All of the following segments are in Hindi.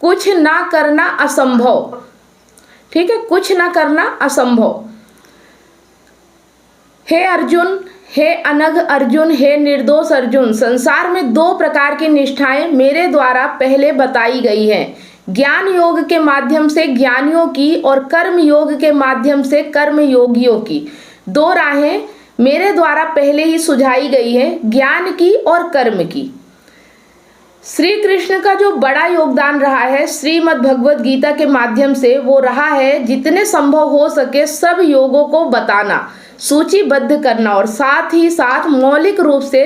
कुछ ना करना असंभव। ठीक है, कुछ ना करना असंभव। हे अर्जुन, हे अनघ अर्जुन, हे निर्दोष अर्जुन, संसार में दो प्रकार की निष्ठाएं मेरे द्वारा पहले बताई गई हैं, ज्ञान योग के माध्यम से ज्ञानियों की और कर्म योग के माध्यम से कर्म योगियों की। दो राहें मेरे द्वारा पहले ही सुझाई गई है, ज्ञान की और कर्म की। श्री कृष्ण का जो बड़ा योगदान रहा है श्रीमद् भगवद गीता के माध्यम से, वो रहा है जितने संभव हो सके सब योगों को बताना, सूचीबद्ध करना और साथ ही साथ मौलिक रूप से,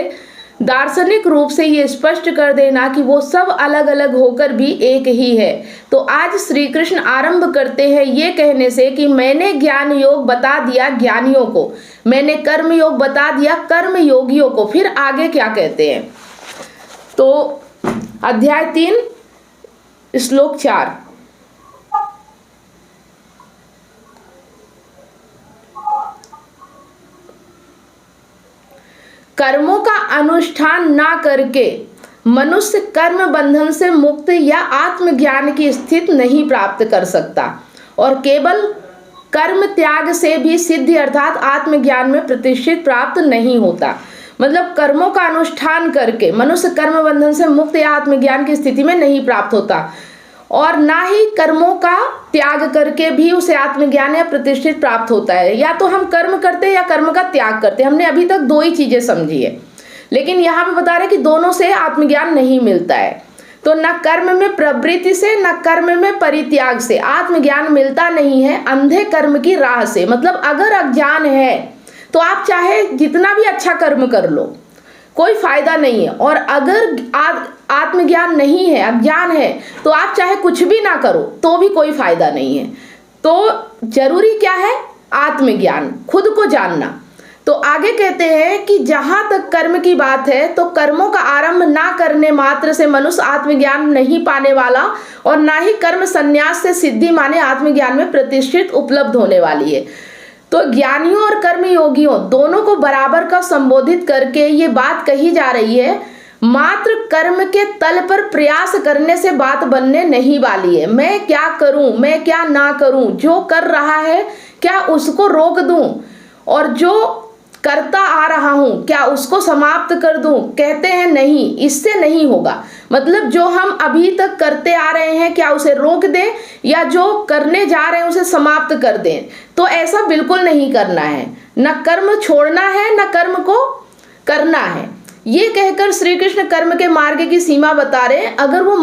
दार्शनिक रूप से ये स्पष्ट कर देना कि वो सब अलग अलग होकर भी एक ही है। तो आज श्री कृष्ण आरंभ करते हैं ये कहने से कि मैंने ज्ञान योग बता दिया ज्ञानियों को, मैंने कर्म योग बता दिया कर्म योगियों को। फिर आगे क्या कहते हैं, तो अध्याय 3 श्लोक 4, कर्मों का अनुष्ठान ना करके मनुष्य कर्म बंधन से मुक्त या आत्मज्ञान की स्थिति नहीं प्राप्त कर सकता और केवल कर्म त्याग से भी सिद्धि अर्थात आत्मज्ञान में प्रतिष्ठित प्राप्त नहीं होता। मतलब कर्मों का अनुष्ठान करके मनुष्य कर्म बंधन से मुक्त या आत्मज्ञान की स्थिति में नहीं प्राप्त होता और ना ही कर्मों का त्याग करके भी उसे आत्मज्ञान या प्रतिष्ठित प्राप्त होता है। या तो हम कर्म करते हैं या कर्म का त्याग करते हैं। हमने अभी तक दो ही चीजें समझी है, लेकिन यहाँ पे बता रहे कि दोनों से आत्मज्ञान नहीं मिलता है। तो न कर्म में प्रवृत्ति से न कर्म में परित्याग से आत्मज्ञान मिलता नहीं है, अंधे कर्म की राह से। मतलब अगर अज्ञान है तो आप चाहे जितना भी अच्छा कर्म कर लो कोई फायदा नहीं है, और अगर आत्मज्ञान नहीं है, अज्ञान है, तो आप चाहे कुछ भी ना करो तो भी कोई फायदा नहीं है। तो जरूरी क्या है, आत्मज्ञान, खुद को जानना। तो आगे कहते हैं कि जहां तक कर्म की बात है तो कर्मों का आरंभ ना करने मात्र से मनुष्य आत्मज्ञान नहीं पाने वाला और ना ही कर्म संन्यास से सिद्धि माने आत्मज्ञान में प्रतिष्ठित उपलब्ध होने वाली है। तो ज्ञानियों और कर्म योगियों दोनों को बराबर का संबोधित करके ये बात कही जा रही है, मात्र कर्म के तल पर प्रयास करने से बात बनने नहीं वाली है। मैं क्या करूं, मैं क्या ना करूं, जो कर रहा है क्या उसको रोक दूं और जो करता आ रहा हूं क्या उसको समाप्त कर दूं। कहते हैं नहीं, इससे नहीं होगा। मतलब जो हम अभी तक करते आ रहे हैं क्या उसे रोक दें या जो करने जा रहे हैं उसे समाप्त कर दें, तो ऐसा बिल्कुल नहीं करना है। न कर्म छोड़ना है न कर्म को करना है। ये कहकर श्री कृष्ण कर्म के मार्ग की सीमा बता रहे हैं। अगर वो